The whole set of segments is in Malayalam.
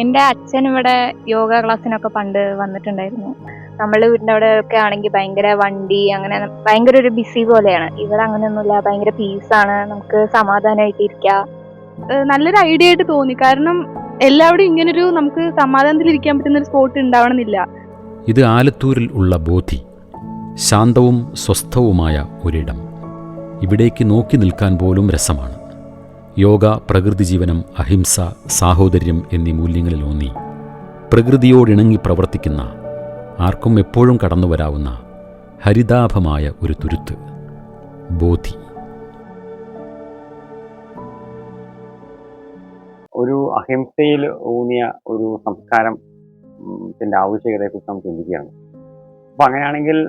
എൻ്റെ അച്ഛൻ ഇവിടെ യോഗ ക്ലാസ്സിനൊക്കെ പണ്ട് വന്നിട്ടുണ്ടായിരുന്നു. നമ്മളെ വീടിൻ്റെ അവിടെ ഒക്കെ ആണെങ്കിൽ ഭയങ്കര വണ്ടി അങ്ങനെ ഭയങ്കര ഒരു ബിസി പോലെയാണ്. ഇവിടെ അങ്ങനെയൊന്നുമില്ല, ഭയങ്കര പീസാണ്, നമുക്ക് സമാധാനമായിട്ട് ഇരിക്കാം. നല്ലൊരു ഐഡിയ ആയിട്ട് തോന്നി. കാരണം എല്ലാവരും ഇങ്ങനൊരു നമുക്ക് സമാധാനത്തിലിരിക്കാൻ പറ്റുന്ന ഒരു സ്പോട്ട് ഉണ്ടാവണമെന്നില്ല. ഇത് ആലത്തൂരിൽ ഉള്ള ബോധി, ശാന്തവും സ്വസ്ഥവുമായ ഒരിടം. ഇവിടേക്ക് നോക്കി നിൽക്കാൻ പോലും രസമാണ്. യോഗ, പ്രകൃതി ജീവനം, അഹിംസ, സാഹോദര്യം എന്നീ മൂല്യങ്ങളിലൂന്നി പ്രകൃതിയോടിണങ്ങി പ്രവർത്തിക്കുന്ന, ആർക്കും എപ്പോഴും കടന്നു വരാവുന്ന ഹരിതാഭമായ ഒരു തുരുത്ത് ബോധി. ഒരു അഹിംസയിൽ ഊന്നിയ ഒരു സംസ്കാരത്തിൻ്റെ ആവശ്യകതയെക്കുറിച്ച് നാം ചിന്തിക്കുകയാണ്. അപ്പോൾ അങ്ങനെയാണെങ്കിൽ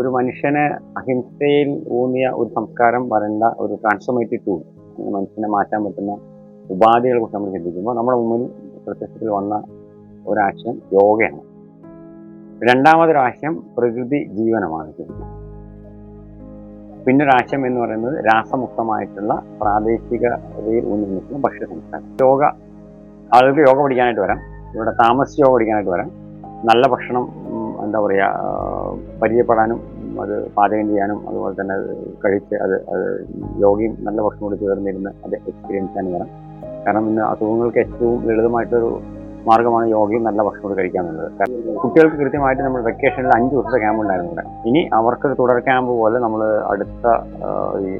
ഒരു മനുഷ്യന് അഹിംസയിൽ ഊന്നിയ ഒരു സംസ്കാരം വരേണ്ട ഒരു ട്രാൻസ്ഫോർമേറ്റീവ് ടൂൾ, മനുഷ്യനെ മാറ്റാൻ പറ്റുന്ന ഉപാധികളെ കുറിച്ച് നമ്മൾ ചിന്തിക്കുമ്പോൾ നമ്മുടെ മുമ്പിൽ പ്രത്യക്ഷത്തിൽ വന്ന ഒരാശയം യോഗയാണ്. രണ്ടാമതൊരാശയം പ്രകൃതി ജീവനമാണ് ചിന്തിക്കുന്നത്. പിന്നൊരാശയം എന്ന് പറയുന്നത് രാസമുക്തമായിട്ടുള്ള പ്രാദേശികതയിൽ ഊന്നി നിൽക്കുന്ന ഭക്ഷ്യ സംസ്കാരം. ആളുകൾക്ക് യോഗ പഠിക്കാനായിട്ട് വരാം, ഇവിടെ താമസിച്ച് യോഗ പഠിക്കാനായിട്ട് വരാം, നല്ല ഭക്ഷണം പരിചയപ്പെടാനും അത് പാചകം ചെയ്യാനും അതുപോലെ തന്നെ കഴിച്ച് അത് യോഗയും നല്ല ഭക്ഷണത്തോട് ചേർന്നിരുന്ന് അത് എക്സ്പീരിയൻസ് ചെയ്യാനും വരാം. കാരണം ഇന്ന് അസുഖങ്ങൾക്ക് ഏറ്റവും ലളിതമായിട്ടൊരു മാർഗ്ഗമാണ് യോഗയും നല്ല ഭക്ഷണത്തോട് കഴിക്കുക എന്നുള്ളത്. കുട്ടികൾക്ക് കൃത്യമായിട്ട് നമ്മൾ വെക്കേഷനിൽ 5 ദിവസത്തെ ക്യാമ്പ് ഉണ്ടായിരുന്നു ഇവിടെ. ഇനി അവർക്കൊരു തുടർ ക്യാമ്പ് പോലെ നമ്മൾ അടുത്ത ഈ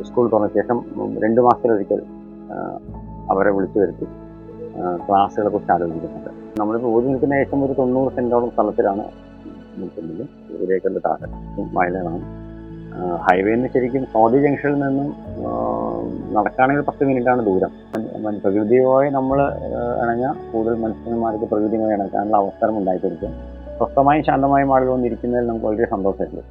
സ്കൂൾ തുറന്ന ശേഷം 2 മാസത്തിലൊരിക്കൽ അവരെ വിളിച്ചു വരുത്തി ക്ലാസ്സുകളെ കുറിച്ച് ആലോചിക്കുന്നുണ്ട്. നമ്മളിപ്പോൾ ഓടി നിൽക്കുന്ന ഏകദേശം ഒരു 90 സെൻറ്റോളം സ്ഥലത്തിലാണ് നിൽക്കുന്നത്. ഇതിലേക്കുള്ള താഴെ വയലാണ്. ഹൈവേന്ന് ശരിക്കും സൗദി ജംഗ്ഷനിൽ നിന്നും നടക്കുകയാണെങ്കിൽ 10 മിനിറ്റാണ് ദൂരം. പ്രകൃതിയുമായി നമ്മൾ ഇണങ്ങാൻ കൂടുതൽ മനുഷ്യന്മാർക്ക് പ്രകൃതിയുമായി ഇണക്കാനുള്ള അവസരം ഉണ്ടായിക്കൊടുക്കും. സ്വസ്ഥമായും ശാന്തമായും ആളുകൾ വന്നിരിക്കുന്നതിൽ നമുക്ക് വളരെ സന്തോഷമുണ്ട്.